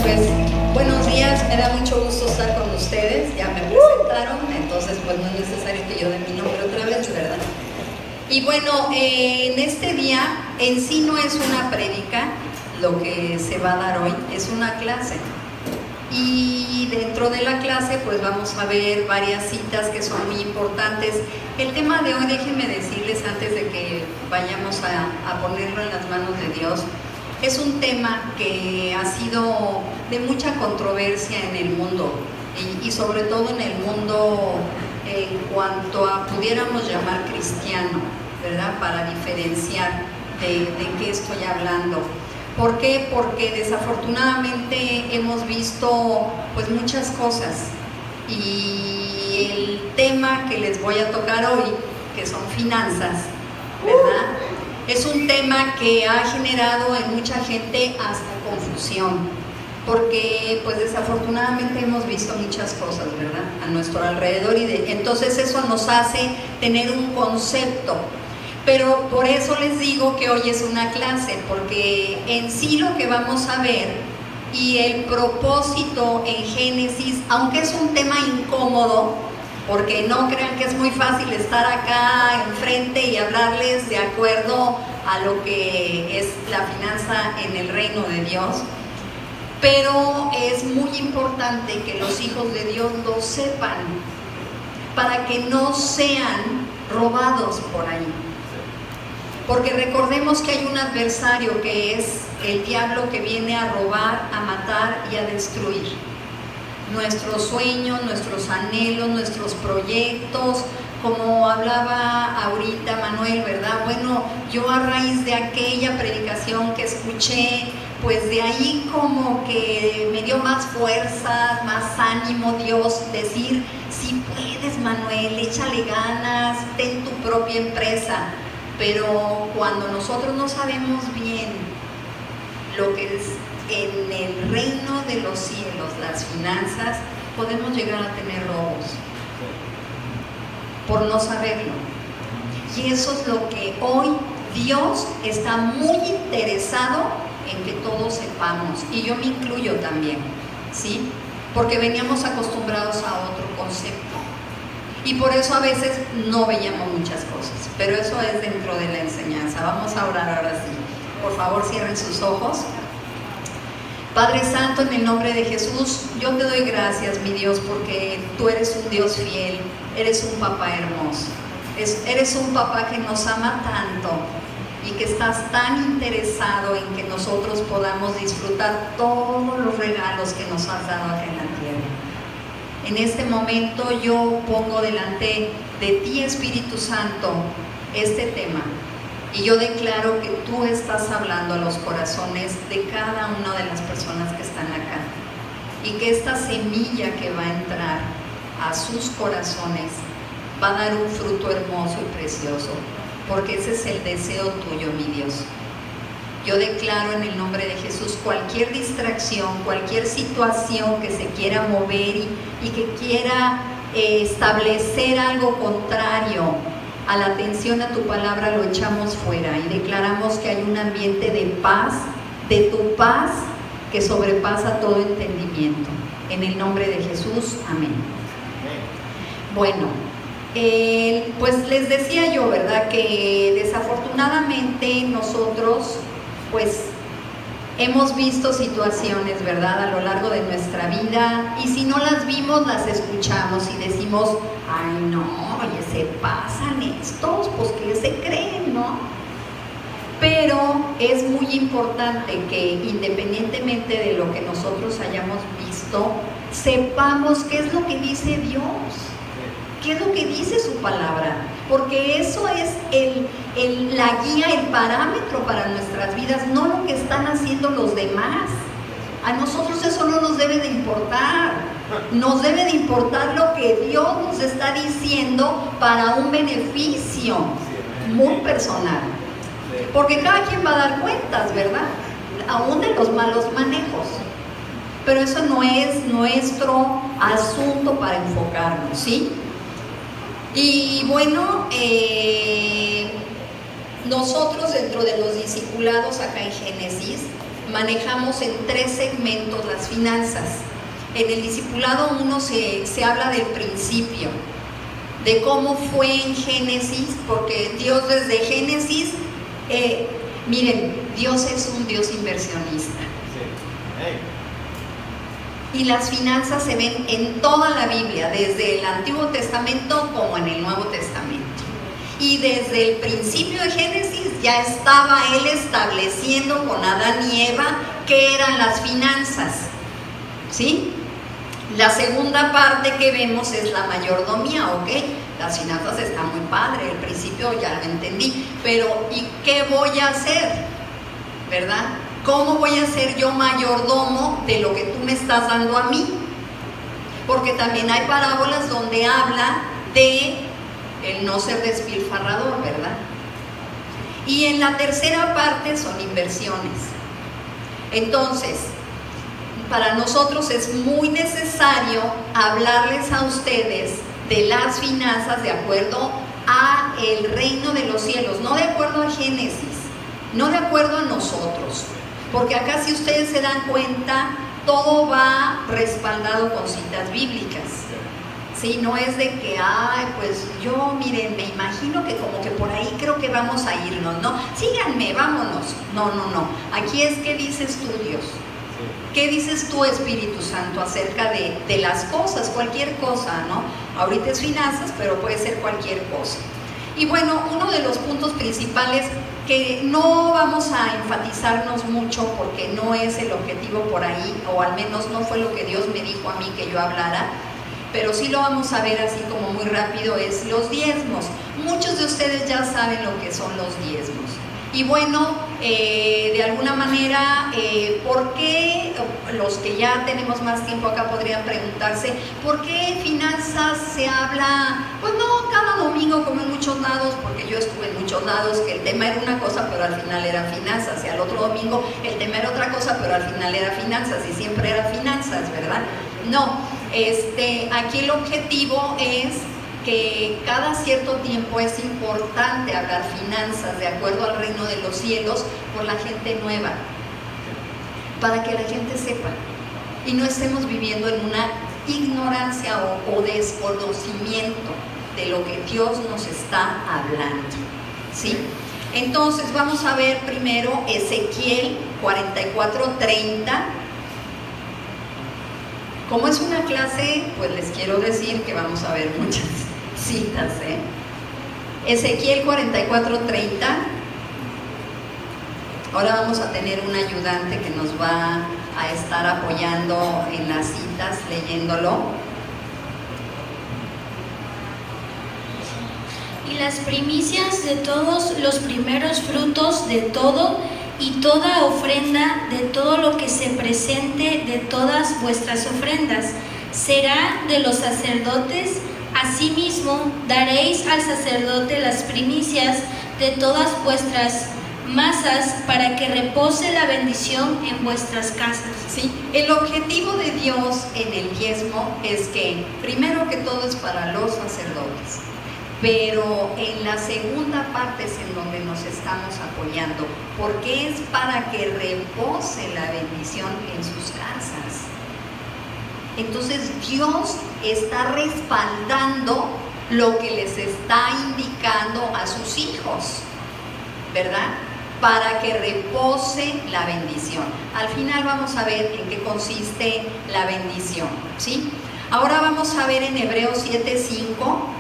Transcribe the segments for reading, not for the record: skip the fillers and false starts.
Pues buenos días, me da mucho gusto estar con ustedes. Ya me presentaron, entonces pues no es necesario que yo dé mi nombre otra vez, ¿verdad? Y bueno, en este día en sí no es una prédica, lo que se va a dar hoy es una clase. Y dentro de la clase pues vamos a ver varias citas que son muy importantes. El tema de hoy, déjenme decirles antes de que vayamos a ponerlo en las manos de Dios, es un tema que ha sido de mucha controversia en el mundo y sobre todo en el mundo en cuanto a, pudiéramos llamar cristiano, ¿verdad? Para diferenciar de qué estoy hablando. ¿Por qué? Porque desafortunadamente hemos visto pues muchas cosas y el tema que les voy a tocar hoy, que son finanzas, ¿verdad? Es un tema que ha generado en mucha gente hasta confusión, porque pues desafortunadamente hemos visto muchas cosas, ¿verdad? A nuestro alrededor entonces eso nos hace tener un concepto. Pero por eso les digo que hoy es una clase, porque en sí lo que vamos a ver y el propósito en Génesis, aunque es un tema incómodo, porque no crean que es muy fácil estar acá enfrente y hablarles de acuerdo a lo que es la finanza en el reino de Dios, pero es muy importante que los hijos de Dios lo sepan para que no sean robados por ahí. Porque recordemos que hay un adversario que es el diablo, que viene a robar, a matar y a destruir nuestros sueños, nuestros anhelos, nuestros proyectos, como hablaba ahorita Manuel, ¿verdad? Bueno, yo a raíz de aquella predicación que escuché, pues de ahí como que me dio más fuerza, más ánimo Dios, decir, si puedes Manuel, échale ganas, ten tu propia empresa. Pero cuando nosotros no sabemos bien lo que es en el reino de los cielos, las finanzas, podemos llegar a tener robos por no saberlo. Y eso es lo que hoy Dios está muy interesado en que todos sepamos, y yo me incluyo también, ¿sí? Porque veníamos acostumbrados a otro concepto. Y por eso a veces no veíamos muchas cosas, pero eso es dentro de la enseñanza. Vamos a orar ahora sí. Por favor, cierren sus ojos. Padre Santo, en el nombre de Jesús, yo te doy gracias, mi Dios, porque tú eres un Dios fiel, eres un papá hermoso, eres un papá que nos ama tanto y que estás tan interesado en que nosotros podamos disfrutar todos los regalos que nos has dado acá en la tierra. En este momento yo pongo delante de ti, Espíritu Santo, este tema, y yo declaro que tú estás hablando a los corazones de cada una de las personas que están acá, y que esta semilla que va a entrar a sus corazones va a dar un fruto hermoso y precioso, porque ese es el deseo tuyo, mi Dios. Yo declaro en el nombre de Jesús cualquier distracción, cualquier situación que se quiera mover y que quiera establecer algo contrario a la atención a tu palabra, lo echamos fuera y declaramos que hay un ambiente de paz, de tu paz que sobrepasa todo entendimiento. En el nombre de Jesús, amén. Bueno, pues les decía yo, ¿verdad? Que desafortunadamente nosotros pues hemos visto situaciones, ¿verdad?, a lo largo de nuestra vida, y si no las vimos, las escuchamos y decimos, ay no, oye, se pasan estos, pues ¿qué se creen, no? Pero es muy importante que independientemente de lo que nosotros hayamos visto, sepamos qué es lo que dice Dios, qué es lo que dice su palabra, porque eso es la guía, el parámetro para nuestras vidas, no lo que están haciendo los demás. A nosotros eso no nos debe de importar, nos debe de importar lo que Dios nos está diciendo para un beneficio muy personal, porque cada quien va a dar cuentas, ¿verdad? Aún de los malos manejos, pero eso no es nuestro asunto para enfocarnos, ¿sí? Y bueno, nosotros dentro de los discipulados acá en Génesis, manejamos en 3 segmentos las finanzas. En el discipulado 1 se habla del principio, de cómo fue en Génesis, porque Dios desde Génesis, miren, Dios es un Dios inversionista. Y las finanzas se ven en toda la Biblia, desde el Antiguo Testamento como en el Nuevo Testamento. Y desde el principio de Génesis ya estaba Él estableciendo con Adán y Eva qué eran las finanzas, ¿sí? La segunda parte que vemos es la mayordomía, ¿ok? Las finanzas están muy padre, el principio ya lo entendí, pero ¿y qué voy a hacer? ¿Verdad? ¿Cómo voy a ser yo mayordomo de lo que tú me estás dando a mí? Porque también hay parábolas donde habla de el no ser despilfarrador, ¿verdad? Y en la tercera parte son inversiones. Entonces, para nosotros es muy necesario hablarles a ustedes de las finanzas de acuerdo a el reino de los cielos, no de acuerdo a Génesis, no de acuerdo a nosotros, porque acá, si ustedes se dan cuenta, todo va respaldado con citas bíblicas. Sí, no es de que, ay, pues yo, miren, me imagino que como que por ahí creo que vamos a irnos, ¿no? Síganme, vámonos. No. Aquí es qué dices tú, Dios. ¿Qué dices tú, Espíritu Santo, acerca de las cosas, cualquier cosa, ¿no? Ahorita es finanzas, pero puede ser cualquier cosa. Y bueno, uno de los puntos principales que no vamos a enfatizarnos mucho porque no es el objetivo por ahí, o al menos no fue lo que Dios me dijo a mí que yo hablara, pero sí lo vamos a ver así como muy rápido, es los diezmos. Muchos de ustedes ya saben lo que son los diezmos. Y bueno, de alguna manera, ¿por qué los que ya tenemos más tiempo acá podrían preguntarse, ¿por qué finanzas se habla? Pues no, cada domingo como en muchos lados, porque yo estuve en muchos lados, que el tema era una cosa, pero al final era finanzas, y al otro domingo el tema era otra cosa, pero al final era finanzas, y siempre era finanzas, ¿verdad? No, aquí el objetivo es que cada cierto tiempo es importante hablar finanzas de acuerdo al reino de los cielos por la gente nueva, para que la gente sepa y no estemos viviendo en una ignorancia o desconocimiento de lo que Dios nos está hablando, ¿sí? Entonces vamos a ver primero Ezequiel 44:30. Como es una clase, pues les quiero decir que vamos a ver muchas citas, Ezequiel 44:30. Ahora vamos a tener un ayudante que nos va a estar apoyando en las citas, leyéndolo. Y las primicias de todos los primeros frutos de todo, y toda ofrenda de todo lo que se presente de todas vuestras ofrendas, será de los sacerdotes. Asimismo, daréis al sacerdote las primicias de todas vuestras masas, para que repose la bendición en vuestras casas. Sí, el objetivo de Dios en el diezmo es que, primero que todo, es para los sacerdotes, pero en la segunda parte es en donde nos estamos apoyando, porque es para que repose la bendición en sus casas. Entonces Dios está respaldando lo que les está indicando a sus hijos, ¿verdad? Para que repose la bendición. Al final vamos a ver en qué consiste la bendición, ¿sí? Ahora vamos a ver en Hebreos 7:5.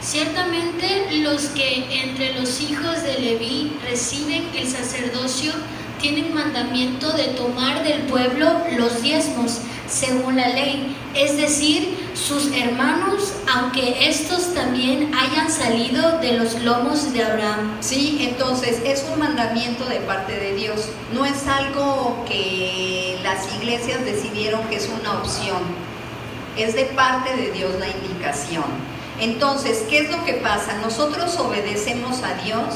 Ciertamente los que entre los hijos de Leví reciben el sacerdocio tienen mandamiento de tomar del pueblo los diezmos según la ley, es decir, sus hermanos, aunque estos también hayan salido de los lomos de Abraham. Sí, entonces es un mandamiento de parte de Dios, no es algo que las iglesias decidieron que es una opción, es de parte de Dios la indicación. Entonces, ¿qué es lo que pasa? Nosotros obedecemos a Dios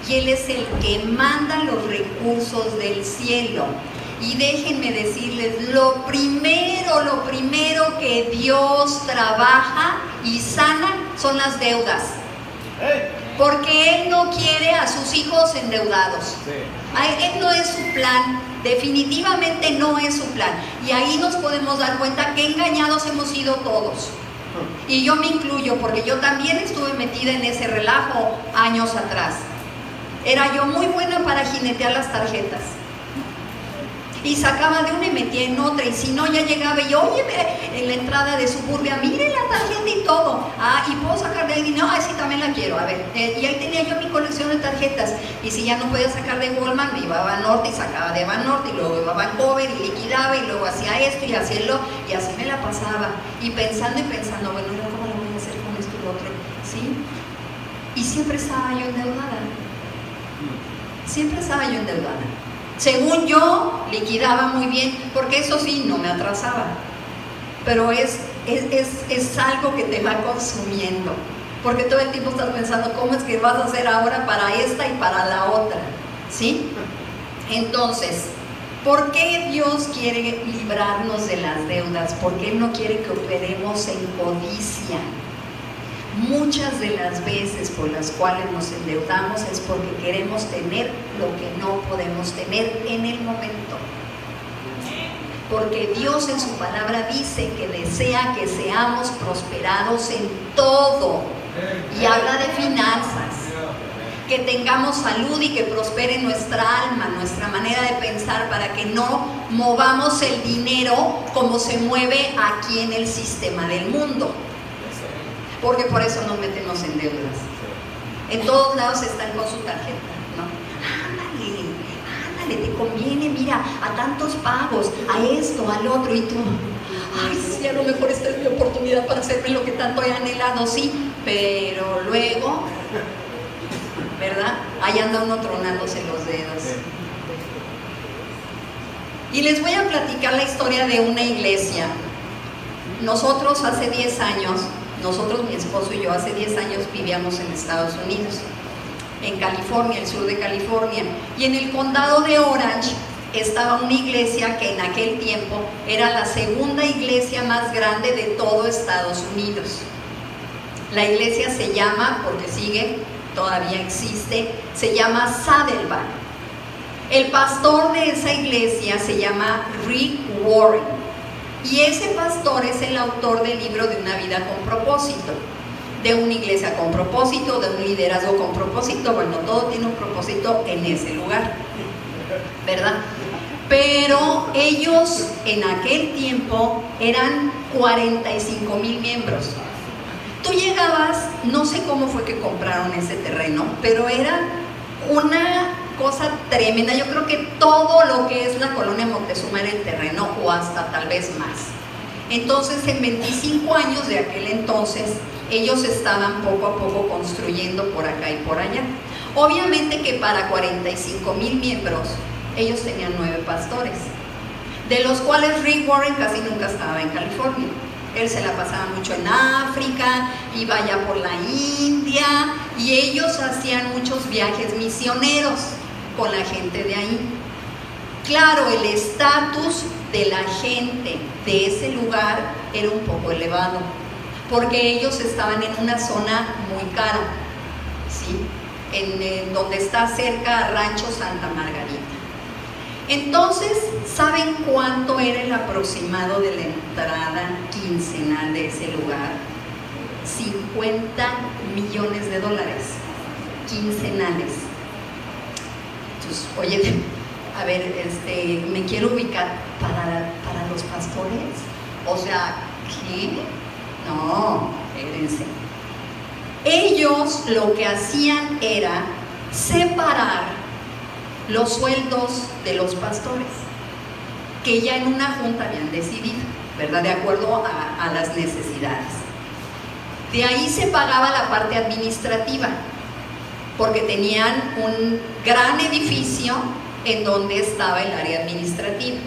y Él es el que manda los recursos del cielo. Y déjenme decirles, lo primero que Dios trabaja y sana son las deudas. Porque Él no quiere a sus hijos endeudados. Él no es su plan, definitivamente no es su plan. Y ahí nos podemos dar cuenta que engañados hemos sido todos. Y yo me incluyo, porque yo también estuve metida en ese relajo años atrás. Era yo muy buena para jinetear las tarjetas. Y sacaba de una y metía en otra, y si no ya llegaba y yo, oye, en la entrada de Suburbia, mire la tarjeta y todo. Y puedo sacar de ahí dinero, sí, también la quiero, a ver. Y ahí tenía yo mi colección de tarjetas, y si ya no podía sacar de Walmart, me iba a Banorte y sacaba de Banorte, y luego iba a Bancover y liquidaba, y luego hacía esto y hacía lo, y así me la pasaba. Y pensando, bueno, ¿cómo lo voy a hacer con esto y lo otro? ¿Sí? Y siempre estaba yo endeudada. Siempre estaba yo endeudada. Según yo, liquidaba muy bien, porque eso sí, no me atrasaba. Pero es algo que te va consumiendo, porque todo el tiempo estás pensando cómo es que vas a hacer ahora para esta y para la otra, ¿sí? Entonces, ¿por qué Dios quiere librarnos de las deudas? Porque Él no quiere que operemos en codicia. Muchas de las veces por las cuales nos endeudamos es porque queremos tener lo que no podemos tener en el momento. Porque Dios en su palabra dice que desea que seamos prosperados en todo. Y habla de finanzas. Que tengamos salud y que prospere nuestra alma, nuestra manera de pensar, para que no movamos el dinero como se mueve aquí en el sistema del mundo. Porque por eso nos metemos en deudas. En todos lados están con su tarjeta, ¿no? Ándale, te conviene, mira, a tantos pagos, a esto, al otro, y tú, ay, sí, a lo mejor esta es mi oportunidad para hacerme lo que tanto he anhelado, sí, pero luego, ¿verdad? Ahí anda uno tronándose los dedos. Y les voy a platicar la historia de una iglesia. Nosotros hace 10 años, mi esposo y yo, hace 10 años vivíamos en Estados Unidos, en California, el sur de California, y en el condado de Orange estaba una iglesia que en aquel tiempo era la segunda iglesia más grande de todo Estados Unidos. La iglesia se llama, porque sigue, todavía existe, se llama Saddleback. El pastor de esa iglesia se llama Rick Warren. Y ese pastor es el autor del libro de Una vida con propósito, de una iglesia con propósito, de un liderazgo con propósito. Bueno, todo tiene un propósito en ese lugar, ¿verdad? Pero ellos en aquel tiempo eran 45,000 miembros. Tú llegabas, no sé cómo fue que compraron ese terreno, pero era una cosa tremenda. Yo creo que todo lo que es la colonia Moctezuma era el terreno, o hasta tal vez más. Entonces, en 25 años de aquel entonces, ellos estaban poco a poco construyendo por acá y por allá. Obviamente que para 45,000 miembros, ellos tenían 9 pastores, de los cuales Rick Warren casi nunca estaba en California. Él se la pasaba mucho en África, iba allá por la India, y ellos hacían muchos viajes misioneros con la gente de ahí. Claro, el estatus de la gente de ese lugar era un poco elevado, porque ellos estaban en una zona muy cara, ¿sí? En donde está cerca a Rancho Santa Margarita. Entonces, ¿saben cuánto era el aproximado de la entrada quincenal de ese lugar? $50 millones quincenales. Entonces, oye, a ver, me quiero ubicar para los pastores. O sea, ¿qué? No, espérense. Ellos lo que hacían era separar los sueldos de los pastores, que ya en una junta habían decidido, ¿verdad? De acuerdo a las necesidades. De ahí se pagaba la parte administrativa, porque tenían un gran edificio en donde estaba el área administrativa.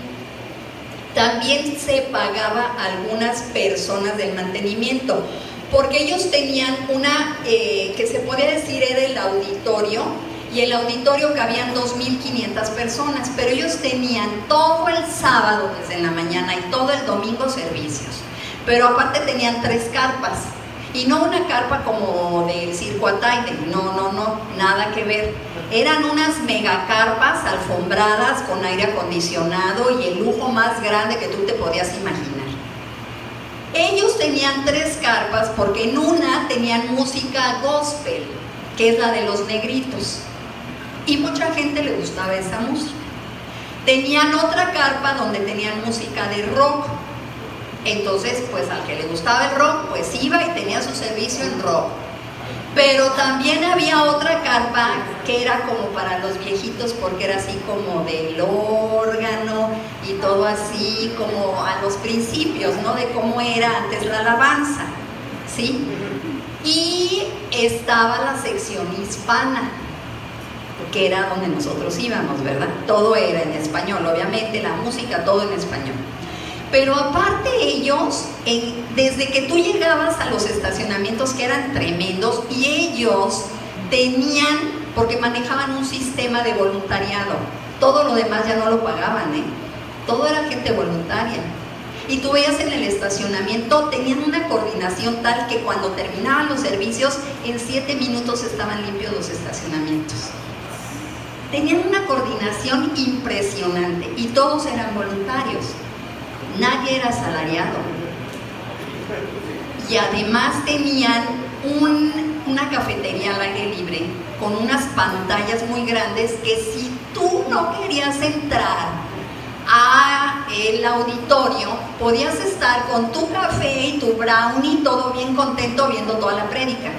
También se pagaba a algunas personas del mantenimiento, porque ellos tenían una, que se podía decir era el auditorio, y el auditorio cabían 2.500 personas, pero ellos tenían todo el sábado desde la mañana y todo el domingo servicios, pero aparte tenían 3 carpas, y no una carpa como del Circo Ataide, no, nada que ver. Eran unas megacarpas alfombradas con aire acondicionado y el lujo más grande que tú te podías imaginar. Ellos tenían 3 carpas porque en una tenían música gospel, que es la de los negritos, y mucha gente le gustaba esa música. Tenían otra carpa donde tenían música de rock. Entonces, pues al que le gustaba el rock, pues iba y tenía su servicio en rock. Pero también había otra carpa que era como para los viejitos, porque era así como del órgano y todo así como a los principios, ¿no? De cómo era antes la alabanza, ¿sí? Y estaba la sección hispana, que era donde nosotros íbamos, ¿verdad? Todo era en español, obviamente, la música, todo en español. Pero aparte ellos, desde que tú llegabas a los estacionamientos, que eran tremendos, y ellos tenían, porque manejaban un sistema de voluntariado, todo lo demás ya no lo pagaban, todo era gente voluntaria. Y tú veías en el estacionamiento, tenían una coordinación tal que cuando terminaban los servicios, en 7 minutos estaban limpios los estacionamientos. Tenían una coordinación impresionante y todos eran voluntarios. Nadie era asalariado. Y además tenían una cafetería al aire libre con unas pantallas muy grandes que si tú no querías entrar a el auditorio, podías estar con tu café y tu brownie, todo bien contento viendo toda la prédica.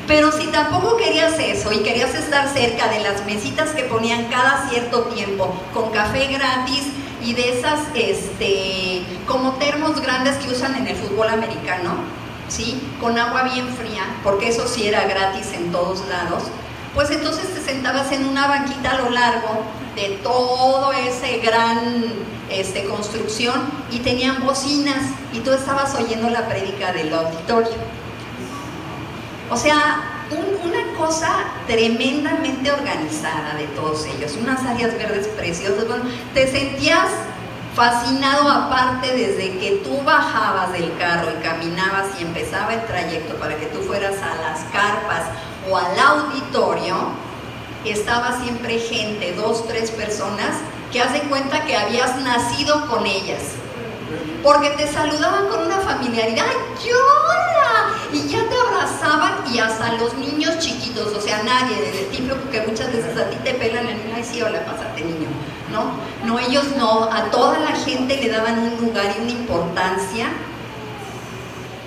Pero si tampoco querías eso y querías estar cerca de las mesitas que ponían cada cierto tiempo con café gratis y de esas como termos grandes que usan en el fútbol americano, ¿sí? Con agua bien fría, porque eso sí era gratis en todos lados, pues entonces te sentabas en una banquita a lo largo de todo ese gran construcción y tenían bocinas y tú estabas oyendo la prédica del auditorio. O sea, una cosa tremendamente organizada de todos ellos, unas áreas verdes preciosas. Bueno, te sentías fascinado aparte desde que tú bajabas del carro y caminabas y empezaba el trayecto para que tú fueras a las carpas o al auditorio. Estaba siempre gente, 2, 3 personas que hacen cuenta que habías nacido con ellas, porque te saludaban con una familiaridad, ¡hola! Y ya te abrazaban, y hasta los niños chiquitos, o sea, nadie, desde el tipo que muchas veces a ti te pelan en el sí, hola, pásate niño, no, ellos no, a toda la gente le daban un lugar y una importancia.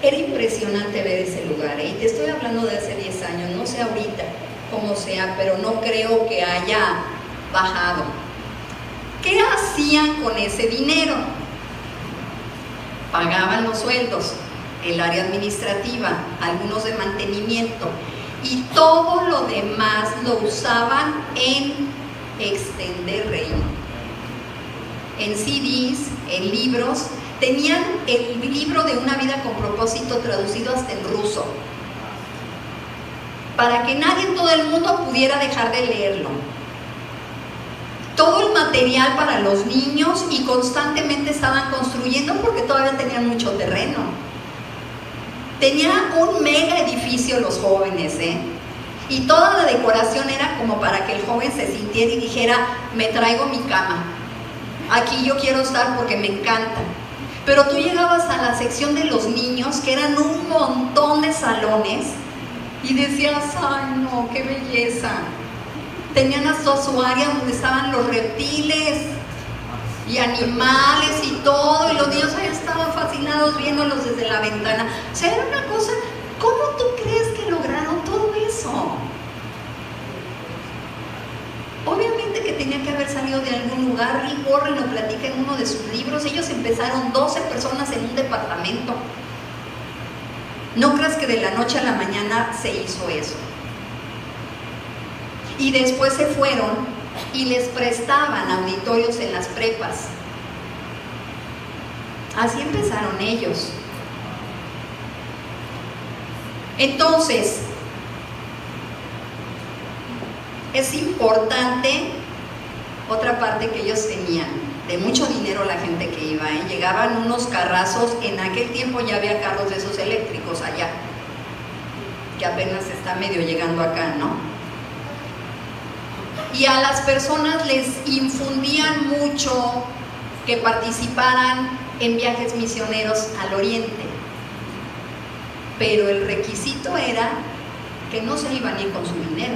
Era impresionante ver ese lugar, y te estoy hablando de hace 10 años, no sé ahorita cómo sea, pero no creo que haya bajado. ¿Qué hacían con ese dinero? Pagaban los sueldos, el área administrativa, algunos de mantenimiento, y todo lo demás lo usaban en extender reino, en CDs, en libros. Tenían el libro de Una vida con propósito traducido hasta en ruso, para que nadie en todo el mundo pudiera dejar de leerlo. Todo el material para los niños, y constantemente estaban construyendo porque todavía tenían mucho terreno. Tenía un mega edificio los jóvenes, y toda la decoración era como para que el joven se sintiera y dijera, me traigo mi cama, aquí yo quiero estar porque me encanta. Pero tú llegabas a la sección de los niños, que eran un montón de salones, y decías, ay no, qué belleza. Tenían hasta su área donde estaban los reptiles y animales y todo, y los niños ahí estaban fascinados viéndolos desde la ventana. O sea, era una cosa, ¿cómo tú crees que lograron todo eso? Obviamente que tenía que haber salido de algún lugar. Rick Warren lo platica en uno de sus libros. Ellos empezaron 12 personas en un departamento. No creas que de la noche a la mañana se hizo eso. Y después se fueron y les prestaban auditorios en las prepas. Así empezaron ellos. Entonces, es importante otra parte que ellos tenían, de mucho dinero la gente que iba, llegaban unos carrazos, en aquel tiempo ya había carros de esos eléctricos allá, que apenas está medio llegando acá, ¿no? Y a las personas les infundían mucho que participaran en viajes misioneros al oriente, pero el requisito era que no se iban a ir con su dinero.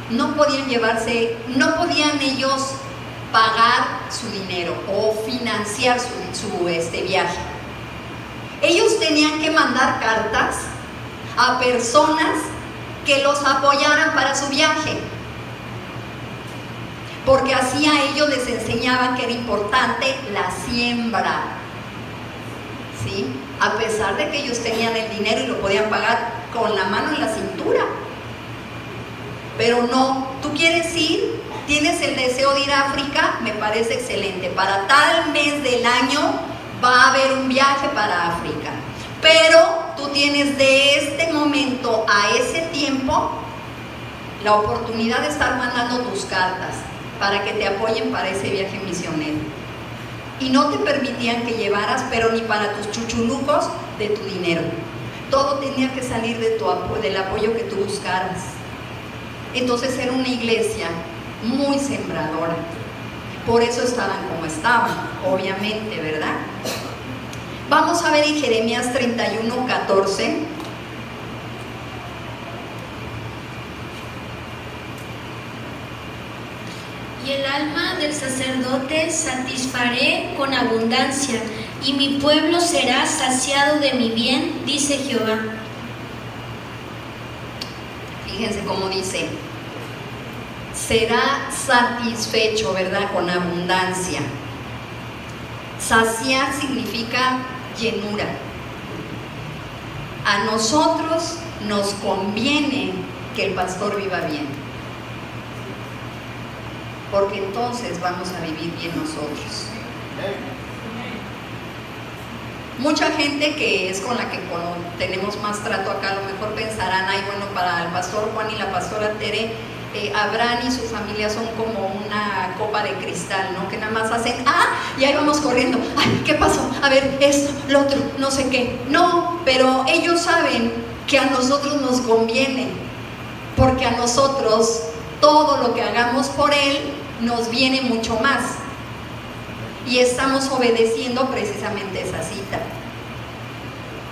No podían llevarse, no podían ellos pagar su dinero o financiar su viaje. Ellos tenían que mandar cartas a personas que los apoyaran para su viaje, porque así a ellos les enseñaban que era importante la siembra, ¿sí? A pesar de que ellos tenían el dinero y lo podían pagar con la mano en la cintura. Pero no, tú quieres ir, tienes el deseo de ir a África, me parece excelente. Para tal mes del año va a haber un viaje para África. Pero tú tienes de este momento a ese tiempo la oportunidad de estar mandando tus cartas para que te apoyen para ese viaje misionero. Y no te permitían que llevaras, pero ni para tus chuchulucos, de tu dinero. Todo tenía que salir de del apoyo que tú buscaras. Entonces era una iglesia muy sembradora. Por eso estaban como estaban, obviamente, ¿verdad? Vamos a ver en Jeremías 31:14. Y el alma del sacerdote satisfaré con abundancia, y mi pueblo será saciado de mi bien, dice Jehová. Fíjense cómo dice, será satisfecho, ¿verdad? Con abundancia. Saciar significa llenura. A nosotros nos conviene que el pastor viva bien, porque entonces vamos a vivir bien nosotros. Mucha gente que es con la que tenemos más trato acá, a lo mejor pensarán, ay, bueno, para el pastor Juan y la pastora Tere, Abraham y su familia son como una copa de cristal, ¿no? Que nada más hacen, y ahí vamos corriendo, ay, ¿qué pasó? A ver, esto, lo otro, no sé qué. No, pero ellos saben que a nosotros nos conviene, porque a nosotros todo lo que hagamos por Él nos viene mucho más. Y estamos obedeciendo precisamente esa cita,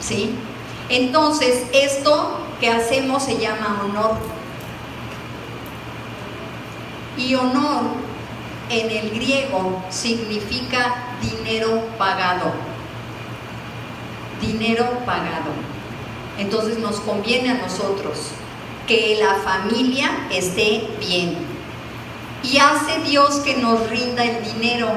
¿sí? Entonces, esto que hacemos se llama honor. Y honor en el griego significa dinero pagado. Dinero pagado. Entonces nos conviene a nosotros que la familia esté bien. Y hace Dios que nos rinda el dinero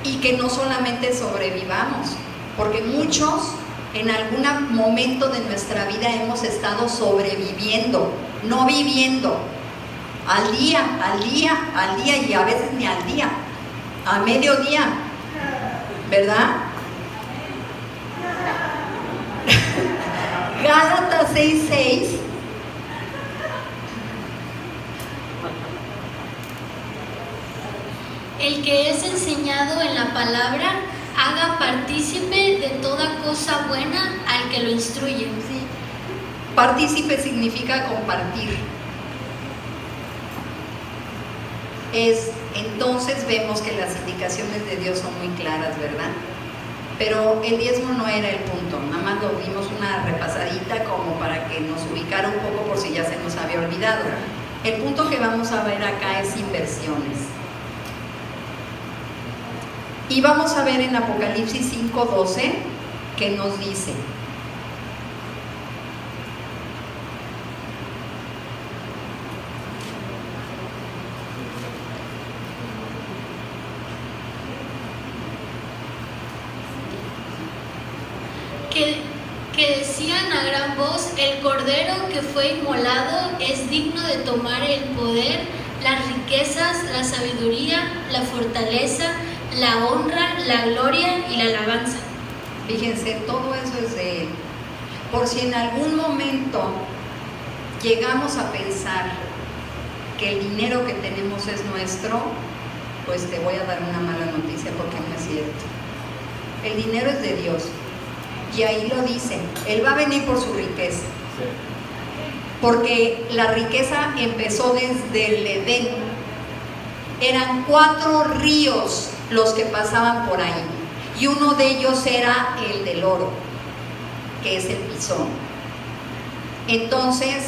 y que no solamente sobrevivamos, porque muchos en algún momento de nuestra vida hemos estado sobreviviendo, no viviendo. Al día, y a veces ni al día, a mediodía, ¿verdad? Gálatas 6:6. El que es enseñado en la palabra, haga partícipe de toda cosa buena al que lo instruye. Sí. Partícipe significa compartir. Entonces vemos que las indicaciones de Dios son muy claras, ¿verdad? Pero el diezmo no era el punto, nada más lo dimos una repasadita como para que nos ubicara un poco por si ya se nos había olvidado. El punto que vamos a ver acá es inversiones. Y vamos a ver en Apocalipsis 5:12 que nos dice: que decían a gran voz, el cordero que fue inmolado es digno de tomar el poder, las riquezas, la sabiduría, la fortaleza, la honra, la gloria y la alabanza. Fíjense, todo eso es de Él. Por si en algún momento llegamos a pensar que el dinero que tenemos es nuestro, pues te voy a dar una mala noticia porque no es cierto. El dinero es de Dios. Y ahí lo dice, Él va a venir por su riqueza. Porque la riqueza empezó desde el Edén. Eran 4 ríos los que pasaban por ahí. Y uno de ellos era el del oro, que es el pisón. Entonces,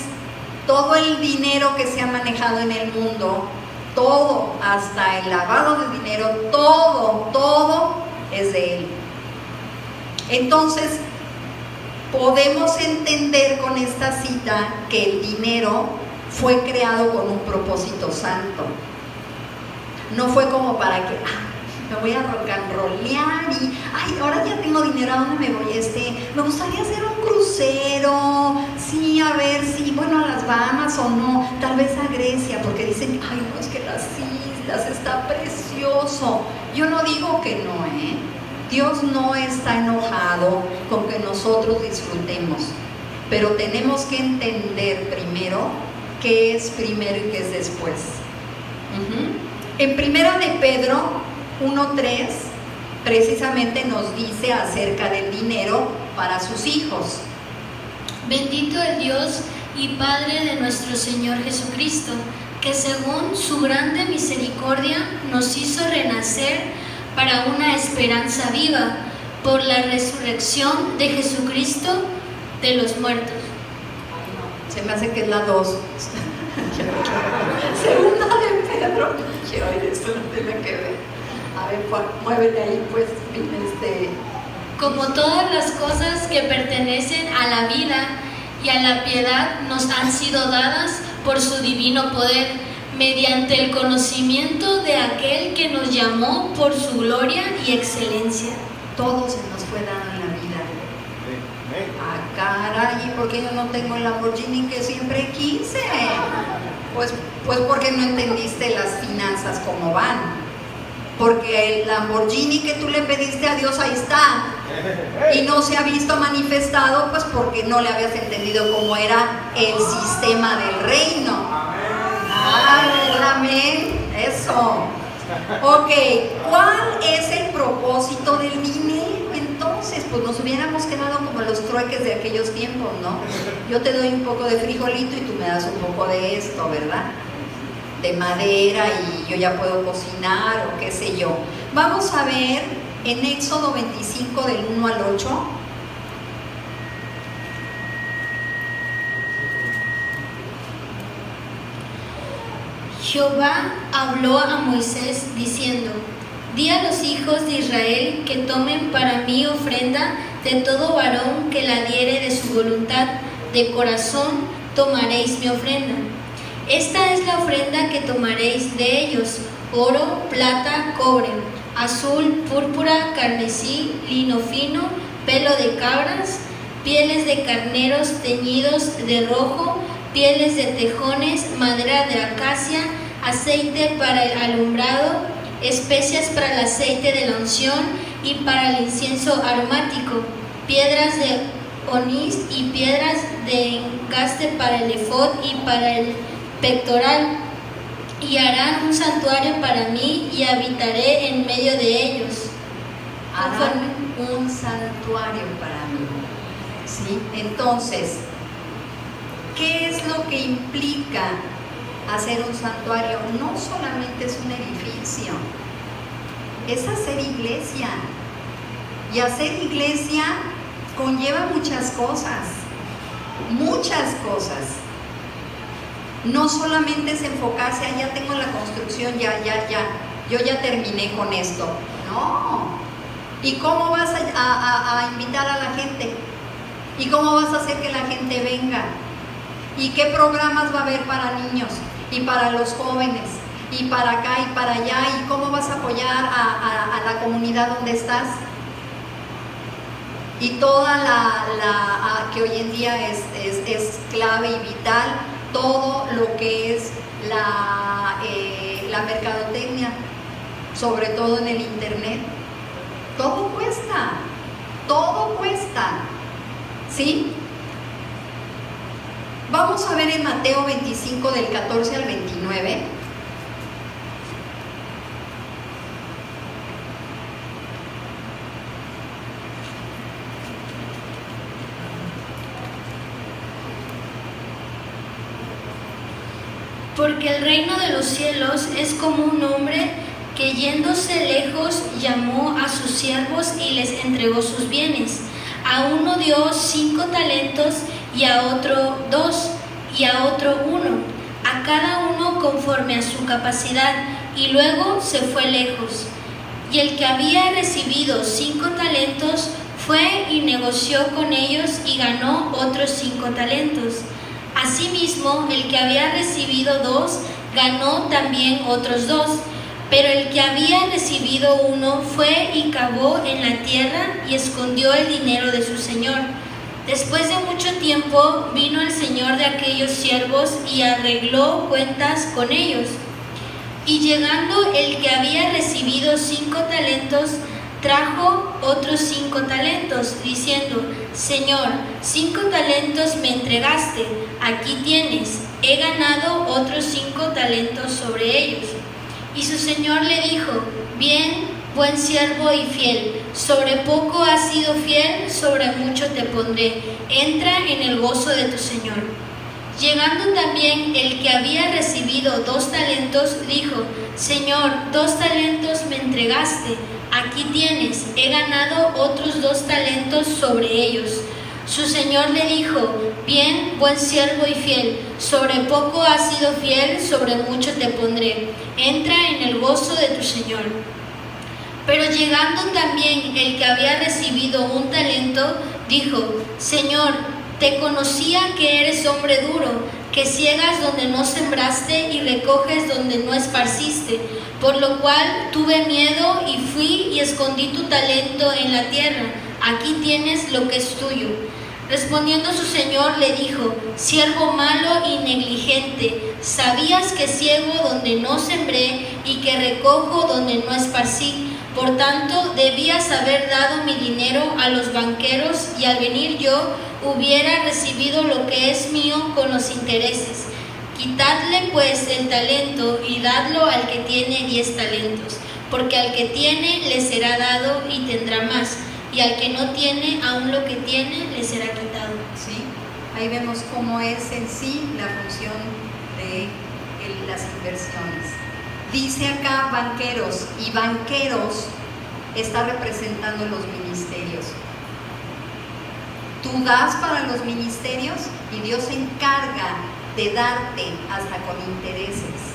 todo el dinero que se ha manejado en el mundo, todo, hasta el lavado de dinero, todo es de Él. Entonces, podemos entender con esta cita que el dinero fue creado con un propósito santo. No fue como para que me voy a rock and rollear y ahora ya tengo dinero, ¿a dónde me voy? Me gustaría hacer un crucero, sí, a ver si, bueno, a las Bahamas o no, tal vez a Grecia, porque dicen, no, es que las islas está precioso. Yo no digo que no, Dios no está enojado con que nosotros disfrutemos, pero tenemos que entender primero qué es primero y qué es después. En Primera de Pedro 1:3 precisamente nos dice acerca del dinero para sus hijos. Bendito el Dios y Padre de nuestro Señor Jesucristo, que según su grande misericordia nos hizo renacer para una esperanza viva por la resurrección de Jesucristo de los muertos. Se me hace que es la 2. Segunda de Pedro. Quiero oír esto, no tiene que ver. A ver, muévele ahí, pues. Como todas las cosas que pertenecen a la vida y a la piedad nos han sido dadas por su divino poder, mediante el conocimiento de aquel que nos llamó por su gloria y excelencia. Todo se nos fue dado en la vida. Caray, ¿y por qué yo no tengo el Lamborghini que siempre quise? Pues porque no entendiste las finanzas como van. Porque el Lamborghini que tú le pediste a Dios ahí está. Y no se ha visto manifestado, pues porque no le habías entendido cómo era el sistema del reino. Amén. Eso. Ok, ¿cuál es el propósito del dinero? Entonces, pues nos hubiéramos quedado como los trueques de aquellos tiempos, ¿no? Yo te doy un poco de frijolito y tú me das un poco de esto, ¿verdad? De madera y yo ya puedo cocinar o qué sé yo. Vamos a ver en Éxodo 25 del 1 al 8. Jehová habló a Moisés diciendo: Di a los hijos de Israel que tomen para mí ofrenda de todo varón que la diere de su voluntad, de corazón tomaréis mi ofrenda. Esta es la ofrenda que tomaréis de ellos: oro, plata, cobre, azul, púrpura, carmesí, lino fino, pelo de cabras, pieles de carneros teñidos de rojo, pieles de tejones, madera de acacia, aceite para el alumbrado, especias para el aceite de la unción y para el incienso aromático, piedras de onís y piedras de encaste para el efod y para el pectoral. Y harán un santuario para mí y habitaré en medio de ellos. Harán un santuario para mí. ¿Sí? Entonces, ¿qué es lo que implica hacer un santuario? No solamente es un edificio, es hacer iglesia. Y hacer iglesia conlleva muchas cosas, muchas cosas. No solamente es enfocarse, ya tengo la construcción, yo ya terminé con esto. No. ¿Y cómo vas a invitar a la gente? ¿Y cómo vas a hacer que la gente venga? ¿Y qué programas va a haber para niños? Y para los jóvenes, y para acá y para allá, y cómo vas a apoyar a la comunidad donde estás. Y toda que hoy en día es clave y vital, todo lo que es la mercadotecnia, sobre todo en el internet. Todo cuesta, ¿sí? Vamos a ver en Mateo 25 del 14 al 29. Porque el reino de los cielos es como un hombre que yéndose lejos llamó a sus siervos y les entregó sus bienes. A uno dio 5 talentos y a otro 2 y a otro 1, a cada uno conforme a su capacidad, y luego se fue lejos. Y el que había recibido 5 talentos fue y negoció con ellos y ganó otros 5 talentos. Asimismo, el que había recibido 2 ganó también otros 2. Pero el que había recibido 1 fue y cavó en la tierra y escondió el dinero de su señor. Después de mucho tiempo vino el señor de aquellos siervos y arregló cuentas con ellos. Y llegando el que había recibido 5 talentos, trajo otros 5 talentos, diciendo: Señor, 5 talentos me entregaste, aquí tienes, he ganado otros 5 talentos sobre ellos. Y su señor le dijo: Bien, buen siervo y fiel, sobre poco has sido fiel, sobre mucho te pondré, entra en el gozo de tu señor. Llegando también el que había recibido 2 talentos, dijo: Señor, 2 talentos me entregaste, aquí tienes, he ganado otros 2 talentos sobre ellos. Su señor le dijo: Bien, buen siervo y fiel, sobre poco has sido fiel, sobre mucho te pondré, entra en el gozo de tu señor. Pero llegando también el que había recibido 1 talento, dijo: Señor, te conocía que eres hombre duro, que ciegas donde no sembraste y recoges donde no esparciste, por lo cual tuve miedo y fui y escondí tu talento en la tierra, aquí tienes lo que es tuyo. Respondiendo su señor le dijo: Siervo malo y negligente, sabías que ciego donde no sembré y que recojo donde no esparcí. Por tanto, debías haber dado mi dinero a los banqueros y al venir yo hubiera recibido lo que es mío con los intereses. Quitadle pues el talento y dadlo al que tiene 10 talentos, porque al que tiene le será dado y tendrá más, y al que no tiene, aún lo que tiene le será quitado. ¿Sí? Ahí vemos cómo es en sí la función de las inversiones. Dice acá banqueros, y banqueros está representando los ministerios. Tú das para los ministerios y Dios se encarga de darte hasta con intereses.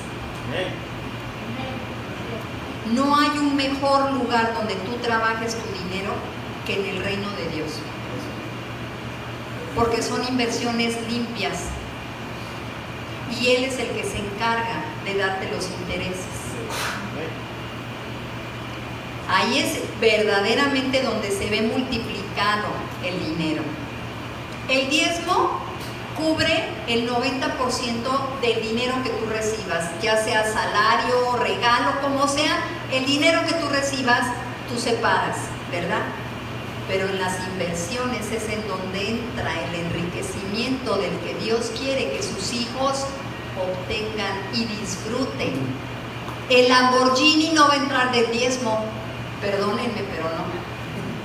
No hay un mejor lugar donde tú trabajes tu dinero que en el reino de Dios, porque son inversiones limpias y Él es el que se encarga de darte los intereses. Ahí es verdaderamente donde se ve multiplicado el dinero. El diezmo cubre el 90% del dinero que tú recibas, ya sea salario, regalo, como sea, el dinero que tú recibas, tú separas, ¿verdad? Pero en las inversiones es en donde entra el enriquecimiento del que Dios quiere que sus hijos obtengan y disfruten. El Lamborghini no va a entrar del diezmo, perdónenme, pero no.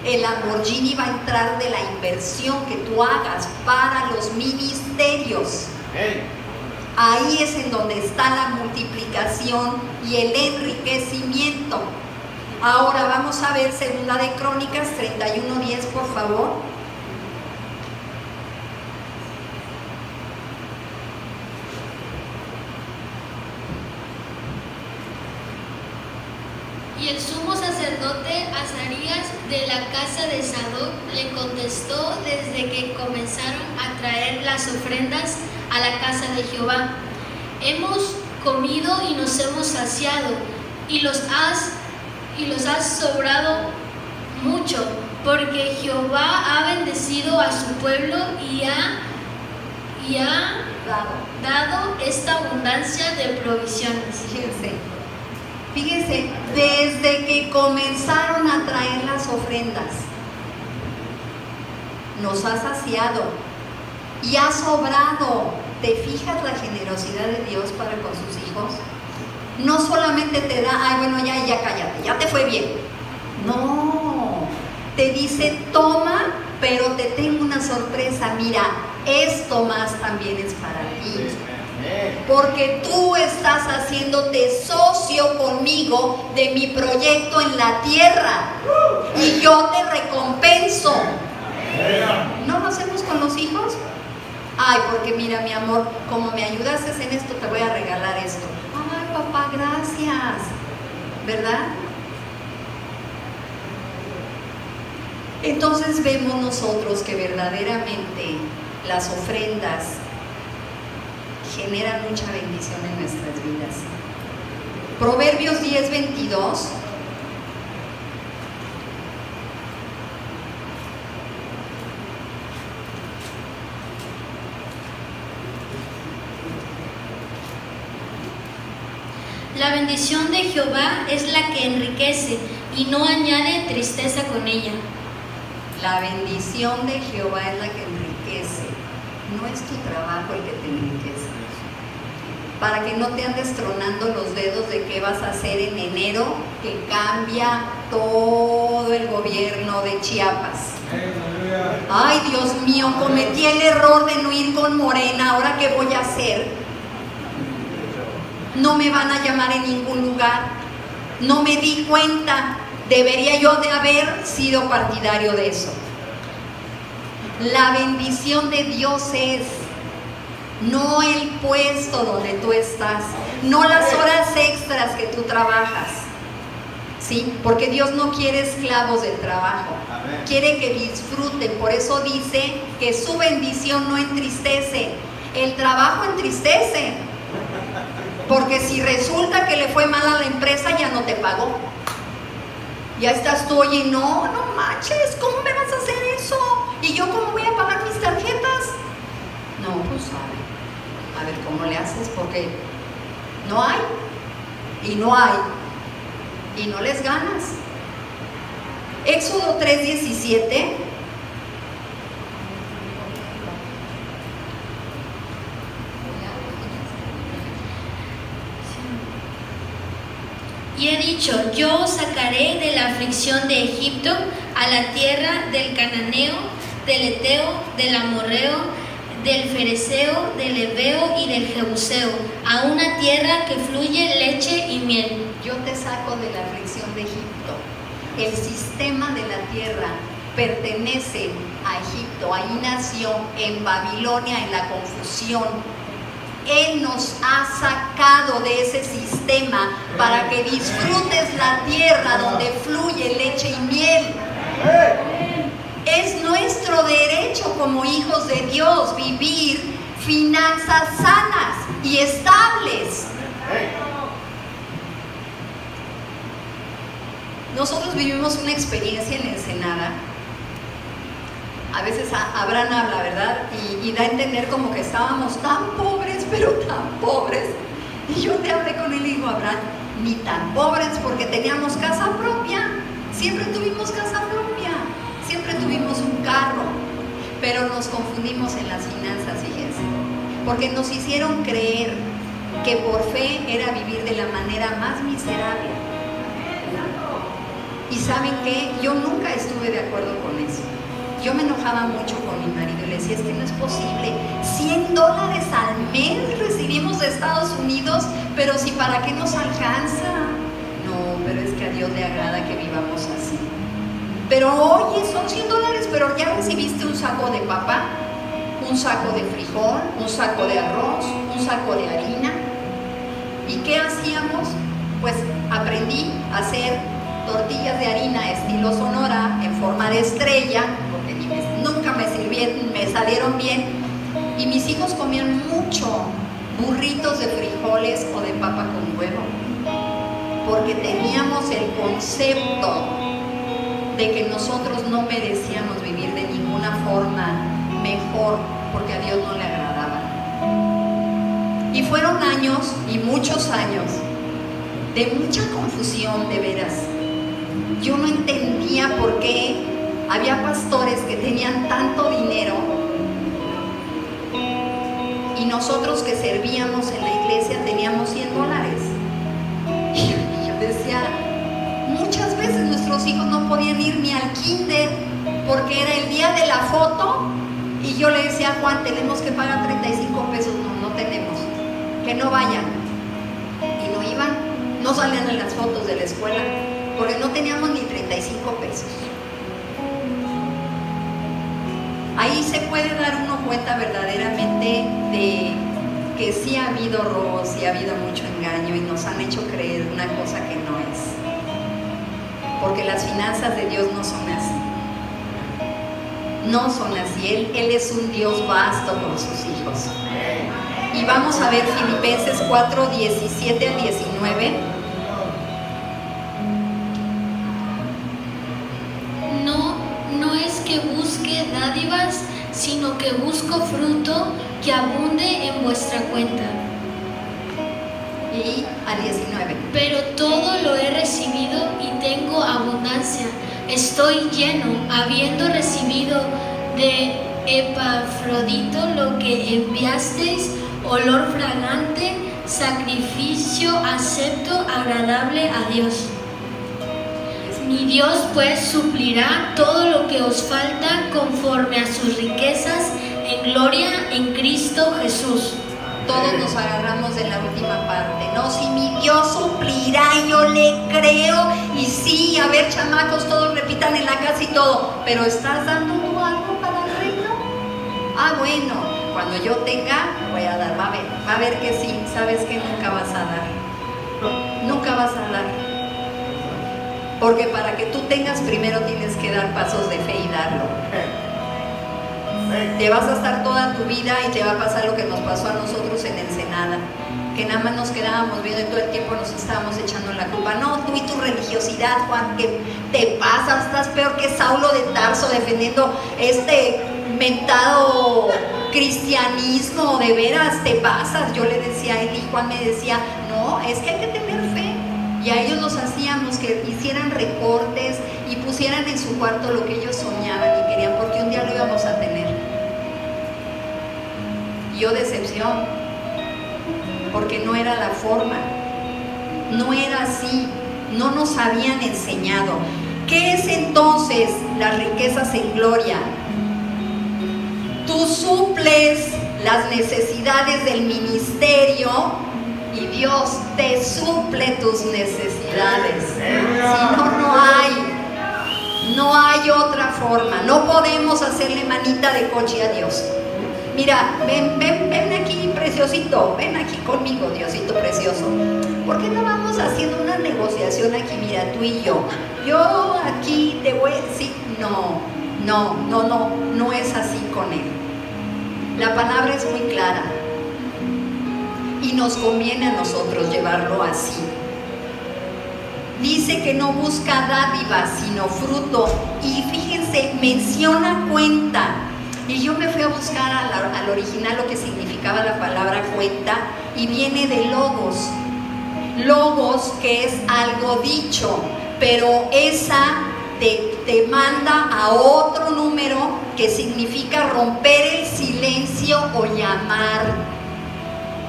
El Lamborghini va a entrar de la inversión que tú hagas para los ministerios. Ahí es en donde está la multiplicación y el enriquecimiento. Ahora vamos a ver Segunda de Crónicas 31:10, por favor. Y el sumo sacerdote Azarías de la casa de Sadoc le contestó desde que comenzaron a traer las ofrendas a la casa de Jehová: Hemos comido y nos hemos saciado, y los has sobrado mucho, porque Jehová ha bendecido a su pueblo y ha dado esta abundancia de provisiones. Fíjense, desde que comenzaron a traer las ofrendas, nos ha saciado, y has obrado. ¿Te fijas la generosidad de Dios para con sus hijos? No solamente te da, ay, bueno, ya cállate, ya te fue bien. No, te dice, toma, pero te tengo una sorpresa. Mira, esto más también es para ti. Porque tú estás haciéndote socio conmigo de mi proyecto en la tierra. Y yo te recompenso. ¿No lo hacemos con los hijos? Ay, porque mira, mi amor, como me ayudaste en esto, te voy a regalar esto. Ay, papá, gracias. ¿Verdad? Entonces vemos nosotros que verdaderamente las ofrendas generan mucha bendición en nuestras vidas. Proverbios 10:22. La bendición de Jehová es la que enriquece y no añade tristeza con ella. La bendición de Jehová es la que enriquece. No es tu trabajo el que te enriquece. Para que no te andes tronando los dedos de qué vas a hacer en enero, que cambia todo el gobierno de Chiapas. Ay, Dios mío, cometí el error de no ir con Morena, ¿ahora qué voy a hacer? No me van a llamar en ningún lugar. No me di cuenta. Debería yo de haber sido partidario de eso. La bendición de Dios es no el puesto donde tú estás, no las horas extras que tú trabajas, ¿sí? Porque Dios no quiere esclavos del trabajo, quiere que disfruten. Por eso dice que su bendición no entristece. El trabajo entristece, porque si resulta que le fue mal a la empresa, ya no te pagó. Ya estás tú, oye, no manches, ¿cómo me vas a hacer eso? ¿Y yo cómo voy a pagar mis tarjetas? No, pues a ver cómo le haces, porque no hay, y no les ganas. Éxodo 3:17. Y he dicho, yo os sacaré de la aflicción de Egipto a la tierra del Cananeo, del Eteo, del Amorreo, del Fereceo, del Heveo y del Jebuseo, a una tierra que fluye leche y miel. Yo te saco de la aflicción de Egipto. El sistema de la tierra pertenece a Egipto, ahí nació, en Babilonia, en la confusión. Él nos ha sacado de ese sistema para que disfrutes la tierra donde fluye leche y miel. Es nuestro derecho como hijos de Dios vivir finanzas sanas y estables. Nosotros vivimos una experiencia en Ensenada. A veces Abraham habla, ¿verdad? Y da a entender como que estábamos tan pobres, pero tan pobres. Y yo te hablé con él y digo, Abraham, ni tan pobres porque teníamos casa propia. Siempre tuvimos casa propia. Siempre tuvimos un carro. Pero nos confundimos en las finanzas, fíjense. Porque nos hicieron creer que por fe era vivir de la manera más miserable. Y ¿saben qué? Yo nunca estuve de acuerdo con eso. Yo me enojaba mucho con mi marido y le decía, es que no es posible, $100 al mes recibimos de Estados Unidos, pero si para qué nos alcanza. No, pero es que a Dios le agrada que vivamos así. Pero oye, son $100, pero ya recibiste un saco de papa, un saco de frijol, un saco de arroz, un saco de harina. ¿Y qué hacíamos? Pues aprendí a hacer tortillas de harina estilo Sonora en forma de estrella, porque nunca me salieron bien, y mis hijos comían mucho burritos de frijoles o de papa con huevo, porque teníamos el concepto de que nosotros no merecíamos vivir de ninguna forma mejor, porque a Dios no le agradaba. Y fueron años, y muchos años, de mucha confusión, de veras. Yo no entendía por qué había pastores que tenían tanto dinero nosotros que servíamos en la iglesia teníamos $100. Y yo decía, muchas veces nuestros hijos no podían ir ni al kinder porque era el día de la foto, y yo le decía a Juan, tenemos que pagar 35 pesos, no tenemos, que no vayan. Y no iban, no salían en las fotos de la escuela porque no teníamos ni 35 pesos. Ahí se puede dar uno cuenta verdaderamente de que sí ha habido robos, sí ha habido mucho engaño, y nos han hecho creer una cosa que no es. Porque las finanzas de Dios no son así. No son así. Él es un Dios vasto con sus hijos. Y vamos a ver Filipenses 4, 17 al 19. No es que busque dádivas, sino que busco fruto que abunde en vuestra cuenta. Y al 19. Pero todo lo he recibido y tengo abundancia. Estoy lleno, habiendo recibido de Epafrodito lo que enviasteis, olor fragante, sacrificio acepto, agradable a Dios. Mi Dios pues suplirá todo lo que os falta conforme a sus riquezas en gloria en Cristo Jesús. Todos nos agarramos de la última parte, ¿no? Si mi Dios suplirá, yo le creo. Y sí, a ver, chamacos, todos repitan en la casa y todo, pero ¿estás dando tú algo para el reino? Ah, bueno, cuando yo tenga, voy a dar. Va a ver que sí. Sabes que nunca vas a dar. Nunca vas a dar. Porque para que tú tengas, primero tienes que dar pasos de fe y darlo. Te vas a estar toda tu vida y te va a pasar lo que nos pasó a nosotros en Ensenada, que nada más nos quedábamos viendo y todo el tiempo nos estábamos echando la culpa. No, tú y tu religiosidad, Juan, que te pasas, estás peor que Saulo de Tarso defendiendo este mentado cristianismo, de veras, te pasas. Yo le decía a él y Juan me decía, no, es que hay que tener fe. Y a ellos los hacíamos que hicieran recortes y pusieran en su cuarto lo que ellos soñaban y querían, porque un día lo íbamos a tener. Y yo decepción, porque no era la forma, no era así, no nos habían enseñado. ¿Qué es entonces las riquezas en gloria? Tú suples las necesidades del ministerio y Dios te suple tus necesidades. Si no, no hay otra forma. No podemos hacerle manita de coche a Dios. Mira, ven aquí, preciosito, ven aquí conmigo, Diosito precioso. ¿Por qué no vamos haciendo una negociación aquí? Mira, tú y yo. Yo aquí te voy a decir, no es así con Él. La palabra es muy clara. Y nos conviene a nosotros llevarlo así. Dice que no busca dádivas, sino fruto. Y fíjense, menciona cuenta. Y yo me fui a buscar al original lo que significaba la palabra cuenta, y viene de logos. Logos, que es algo dicho, pero esa te manda a otro número que significa romper el silencio o llamar.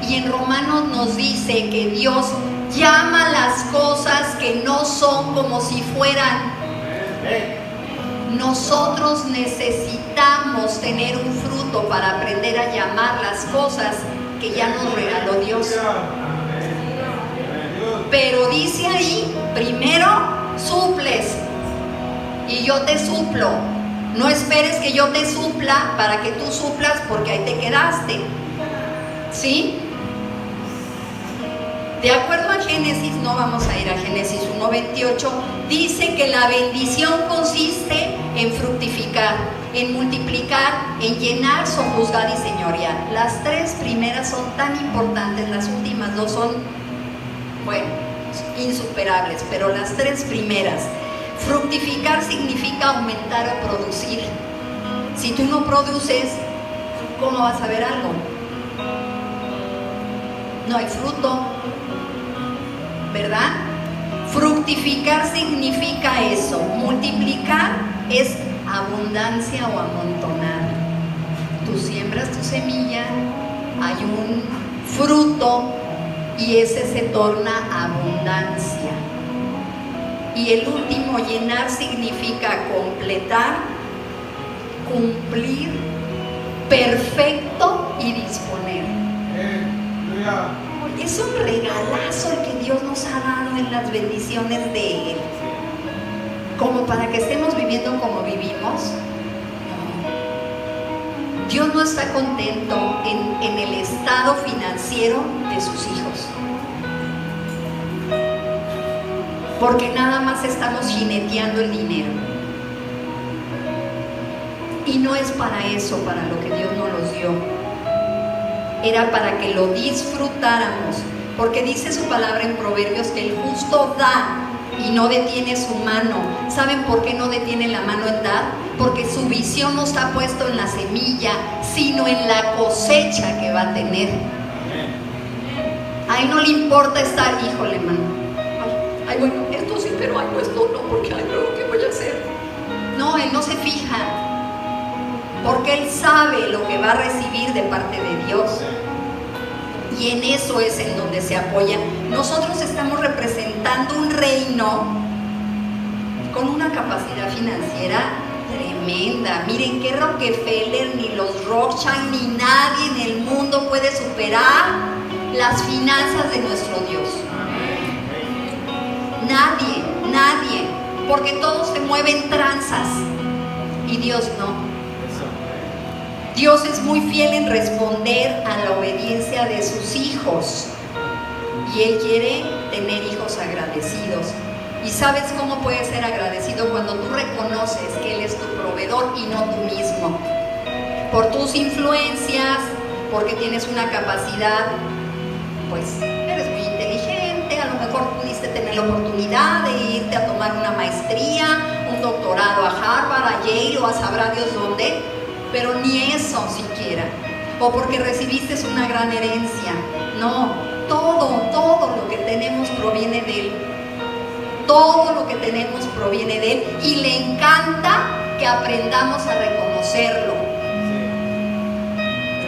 Y en Romanos nos dice que Dios llama las cosas que no son como si fueran. Nosotros necesitamos tener un fruto para aprender a llamar las cosas que ya nos regaló Dios. Pero dice ahí, primero suples y yo te suplo. No esperes que yo te supla para que tú suplas, porque ahí te quedaste. ¿Sí? De acuerdo a Génesis, no vamos a ir a Génesis 1:28, dice que la bendición consiste en fructificar, en multiplicar, en llenar, sojuzgar y señorear. Las tres primeras son tan importantes, las últimas dos son, bueno, insuperables, pero las tres primeras. Fructificar significa aumentar o producir. Si tú no produces, ¿cómo vas a ver algo? No hay fruto, ¿verdad? Fructificar significa eso. Multiplicar es abundancia o amontonar. Tú siembras tu semilla hay un fruto y ese se torna abundancia. Y el último, llenar, significa completar, cumplir, perfecto y disponer. Es un regalazo el que Dios nos ha dado en las bendiciones de Él. Como para que estemos viviendo como vivimos. Dios no está contento en el estado financiero de sus hijos. Porque nada más estamos jineteando el dinero. Y no es para eso, para lo que Dios nos los dio. Era para que lo disfrutáramos. Porque dice su palabra en Proverbios que el justo da y no detiene su mano. ¿Saben por qué no detiene la mano en dar? Porque su visión no está puesto en la semilla, sino en la cosecha que va a tener. A él no le importa estar, híjole, mano. Ay, bueno, esto sí, pero ay, no, esto no, porque ay, no, ¿qué voy a hacer? No, él no se fija, porque él sabe lo que va a recibir de parte de Dios. Y en eso es en donde se apoya. Nosotros estamos representando un reino con una capacidad financiera tremenda. Miren, que Rockefeller, ni los Rothschild, ni nadie en el mundo puede superar las finanzas de nuestro Dios. Nadie, nadie, porque todo se mueve en tranzas y Dios no. Dios es muy fiel en responder a la obediencia de sus hijos y Él quiere tener hijos agradecidos. ¿Y sabes cómo puedes ser agradecido? Cuando tú reconoces que Él es tu proveedor y no tú mismo. Por tus influencias, porque tienes una capacidad, pues eres muy inteligente, a lo mejor pudiste tener la oportunidad de irte a tomar una maestría, un doctorado a Harvard, a Yale o a sabrá Dios dónde. Pero ni eso siquiera, o porque recibiste una gran herencia. No, todo lo que tenemos proviene de Él. Todo lo que tenemos proviene de Él y le encanta que aprendamos a reconocerlo.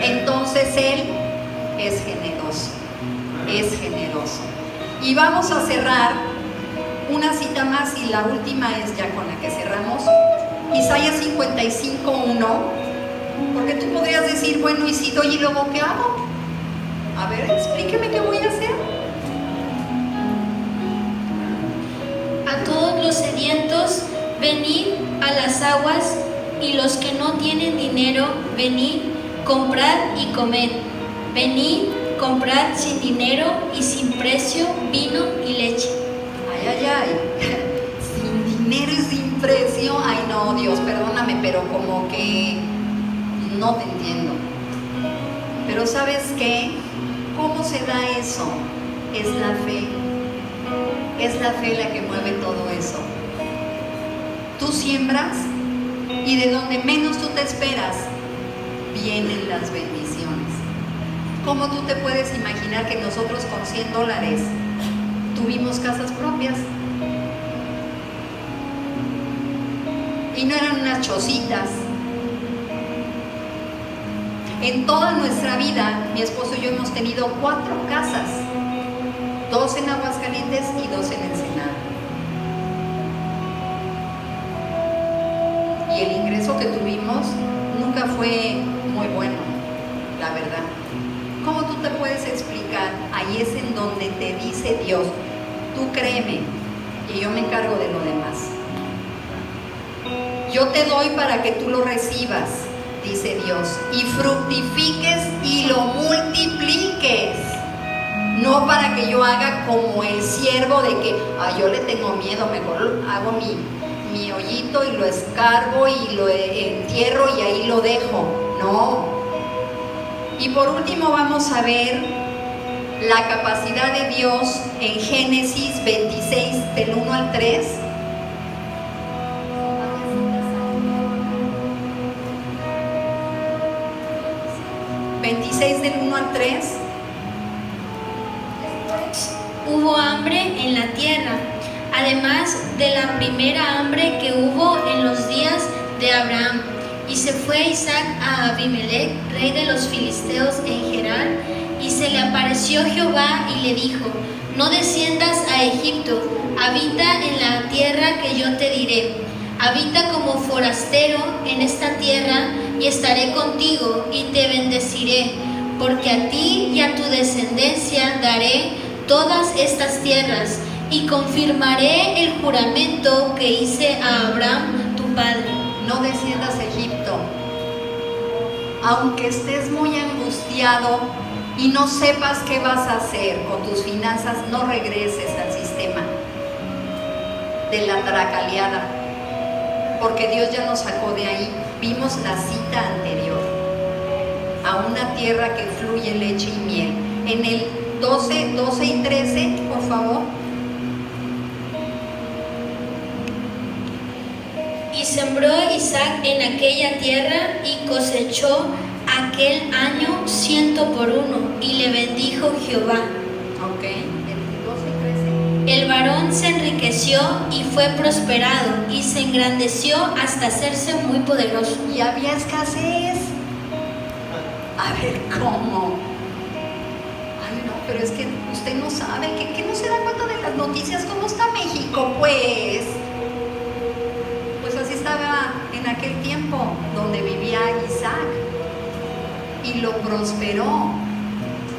Entonces Él es generoso, es generoso. Y vamos a cerrar una cita más y la última es ya con la que cerramos. Isaías 55:1. Porque tú podrías decir, bueno, y si doy y luego ¿qué hago? A ver, explíqueme qué voy a hacer. A todos los sedientos, venid a las aguas, y los que no tienen dinero, venid, comprad y comed. Venid, comprad sin dinero y sin precio vino y leche. Ay. Sin dinero y sin precio. Ay, no, Dios, perdóname, pero como que no te entiendo. Pero ¿sabes qué? ¿Cómo se da eso? Es la fe. Es la fe la que mueve todo eso. Tú siembras y de donde menos tú te esperas, vienen las bendiciones. ¿Cómo tú te puedes imaginar que nosotros con $100 tuvimos casas propias? Y no eran unas chocitas. En toda nuestra vida, mi esposo y yo hemos tenido 4 casas, 2 en Aguascalientes y 2 en Ensenada. Y el ingreso que tuvimos nunca fue muy bueno, la verdad. ¿Cómo tú te puedes explicar? Ahí es en donde te dice Dios, tú créeme y yo me encargo de lo demás. Yo te doy para que tú lo recibas, dice Dios, y fructifiques y lo multipliques. No para que yo haga como el siervo de que yo le tengo miedo, mejor hago mi hoyito y lo escarbo y lo entierro y ahí lo dejo. No. Y por último vamos a ver la capacidad de Dios en Génesis 26 del 1 al 3. 26 del 1 al 3. Hubo hambre en la tierra, además de la primera hambre que hubo en los días de Abraham. Y se fue Isaac a Abimelech, rey de los filisteos en Gerar, y se le apareció Jehová y le dijo: no desciendas a Egipto, habita en la tierra que yo te diré. Habita como forastero en esta tierra, y estaré contigo y te bendeciré, porque a ti y a tu descendencia daré todas estas tierras, y confirmaré el juramento que hice a Abraham tu padre. No desciendas a Egipto. Aunque estés muy angustiado y no sepas qué vas a hacer con tus finanzas, no regreses al sistema de la tracaleada, porque Dios ya nos sacó de ahí. Vimos la cita anterior, a una tierra que fluye leche y miel. En el 12 y 13, por favor. Y sembró Isaac en aquella tierra y cosechó aquel año 100 por 1, y le bendijo Jehová. Ok, el 12 y 13. El varón se enriqueció y fue prosperado, y se engrandeció hasta hacerse muy poderoso. Y había escasez. A ver, ¿cómo? Ay, no, pero es que usted no sabe, que no se da cuenta de las noticias. ¿Cómo está México, pues? Pues así estaba en aquel tiempo donde vivía Isaac. Y lo prosperó.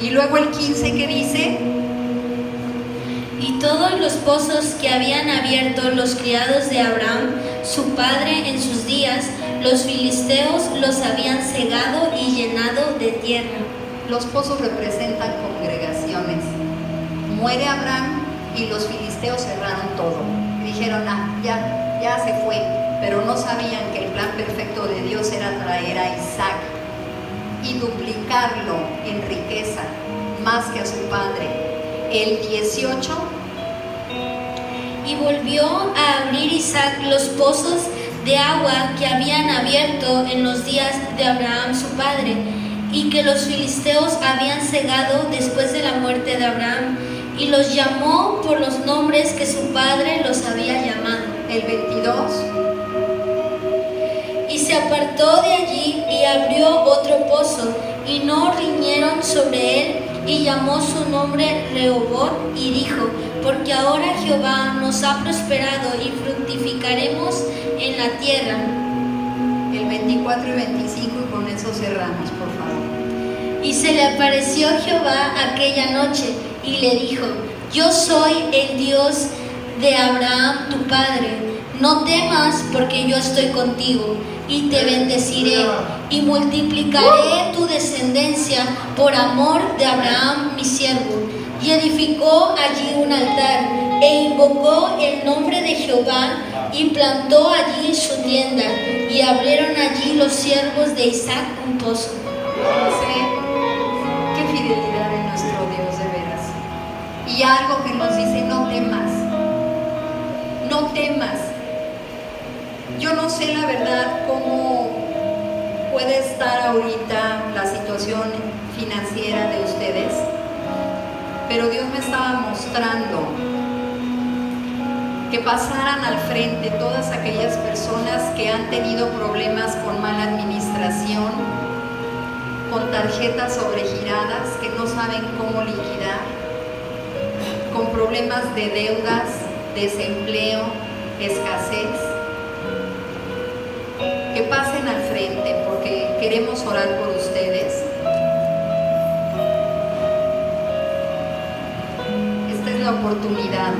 Y luego el 15, ¿qué dice? Y todos los pozos que habían abierto los criados de Abraham, su padre, en sus días, los filisteos los habían cegado y llenado de tierra. Los pozos representan congregaciones. Muere Abraham y los filisteos cerraron todo. Y dijeron, ya se fue. Pero no sabían que el plan perfecto de Dios era traer a Isaac y duplicarlo en riqueza, más que a su padre. El 18. Y volvió a abrir Isaac los pozos de agua que habían abierto en los días de Abraham su padre, y que los filisteos habían cegado después de la muerte de Abraham, y los llamó por los nombres que su padre los había llamado. El 22. Y se apartó de allí y abrió otro pozo, y no riñeron sobre él, y llamó su nombre Rehobot, y dijo: porque ahora Jehová nos ha prosperado y fructificaremos en la tierra. El 24 y 25, y con eso cerramos, por favor. Y se le apareció Jehová aquella noche y le dijo: yo soy el Dios de Abraham tu padre. No temas, porque yo estoy contigo, y te bendeciré, y multiplicaré tu descendencia por amor de Abraham mi siervo. Y edificó allí un altar, e invocó el nombre de Jehová, y plantó allí su tienda, y abrieron allí los siervos de Isaac un pozo. Qué fidelidad en nuestro Dios, de veras. Y algo que nos dice: no temas, no temas. Yo no sé la verdad cómo puede estar ahorita la situación financiera de ustedes, pero Dios me estaba mostrando que pasaran al frente todas aquellas personas que han tenido problemas con mala administración, con tarjetas sobregiradas que no saben cómo liquidar, con problemas de deudas, desempleo, escasez. Que pasen al frente, porque queremos orar por ustedes. Esta es la oportunidad.